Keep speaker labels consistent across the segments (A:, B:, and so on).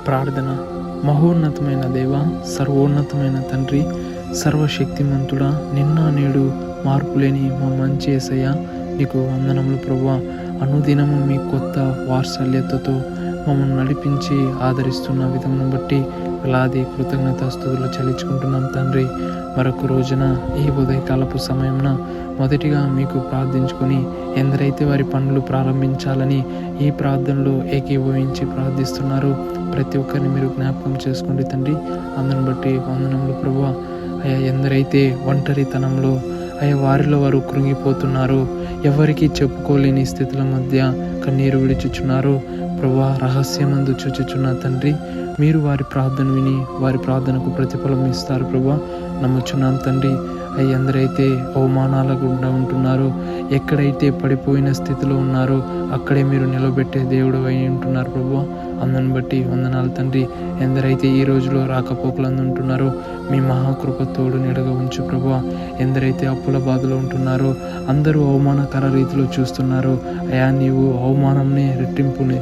A: ప్రార్థన. మహోన్నతమైన దేవ, సర్వోన్నతమైన తండ్రి, సర్వశక్తిమంతుడా, నిన్న నేడు మార్పులేని మా మంచి యేసయ్య, నీకు వందనములు ప్రభువా. అనుదినము మీ కొత్త వాత్సల్యతతో మమ్మల్ని నడిపించి ఆదరిస్తున్న విధమును బట్టి వేలాది కృతజ్ఞతాస్తుతులు చెల్లించుకుంటున్నాం తండ్రి. మరొక రోజున ఈ ఉదయకాలపు సమయంన మొదటిగా మీకు ప్రార్థించుకొని ఎందరైతే వారి పనులు ప్రారంభించాలని ఈ ప్రార్థనలో ఏకీభవించి ప్రార్థిస్తున్నారో ప్రతి ఒక్కరిని మీరు జ్ఞాపకం చేసుకోండి తండ్రి. అందుని బట్టి వందనములు ప్రభువా. అయ్యా, ఎందరైతే ఒంటరితనంలో వారిలో వారు కృంగిపోతున్నారో, ఎవరికి చెప్పుకోలేని స్థితుల మధ్య కన్నీరు విడిచుచున్నారో ప్రభువా, రహస్యమందు చూచుచున్న తండ్రి, మీరు వారి ప్రార్థన విని వారి ప్రార్థనకు ప్రతిఫలం ఇస్తారు ప్రభువా. నమ్ముచున్నాం తండ్రి. ఎందరైతే అవమానాల గుండా ఉంటున్నారో, ఎక్కడైతే పడిపోయిన స్థితిలో ఉన్నారో అక్కడే మీరు నిలబెట్టే దేవుడు అయి ఉంటున్నారు ప్రభువా. అందుని బట్టి వందనాలు తండ్రి. ఎందరైతే ఈ రోజులో రాకపోకలందు ఉంటున్నారో మీ మహాకృప తోడు నీడగా ఉంచు ప్రభువా. ఎందరైతే అప్పుల బాధలో ఉంటున్నారో, అందరూ అవమానకర రీతిలో చూస్తున్నారో, అయా నీవు అవమానంని రెట్టింపుని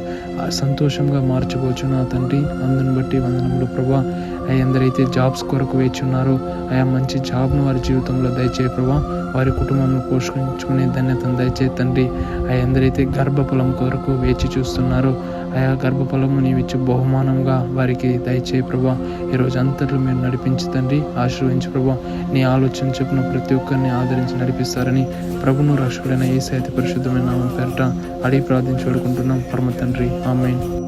A: సంతోషంగా మార్చబోచున్నా తండ్రి. అందుని బట్టి వందనములు ప్రభువా. ఎందరైతే జాబ్స్ కొరకు వేచి ఉన్నారో ఆయా మంచి జాబ్ను వారి జీవితంలో దయచేయ ప్రభువా. వారి కుటుంబంను పోషించుకునే ధన్యతను దయచేయ తండ్రి. ఎందరైతే గర్భఫలం కొరకు వేచి చూస్తున్నారో ఆయా గర్భఫలము నీవిచ్చు బహుమానంగా వారికి దయచేయ ప్రభువా. ఈరోజు అంతట్లో మీరు నడిపించి తండ్రి, ఆశీర్వదించి ప్రభువా. నీ ఆలోచన చెప్పిన ప్రతి ఒక్కరిని ఆదరించి నడిపిస్తారని ప్రభును రక్షకుడైన యేసయ్య అతి పరిశుద్ధమైన నామం పేరట అడిగి ప్రార్థించి వేడుకుంటున్నాం పరమ తండ్రి. ఆమేన్.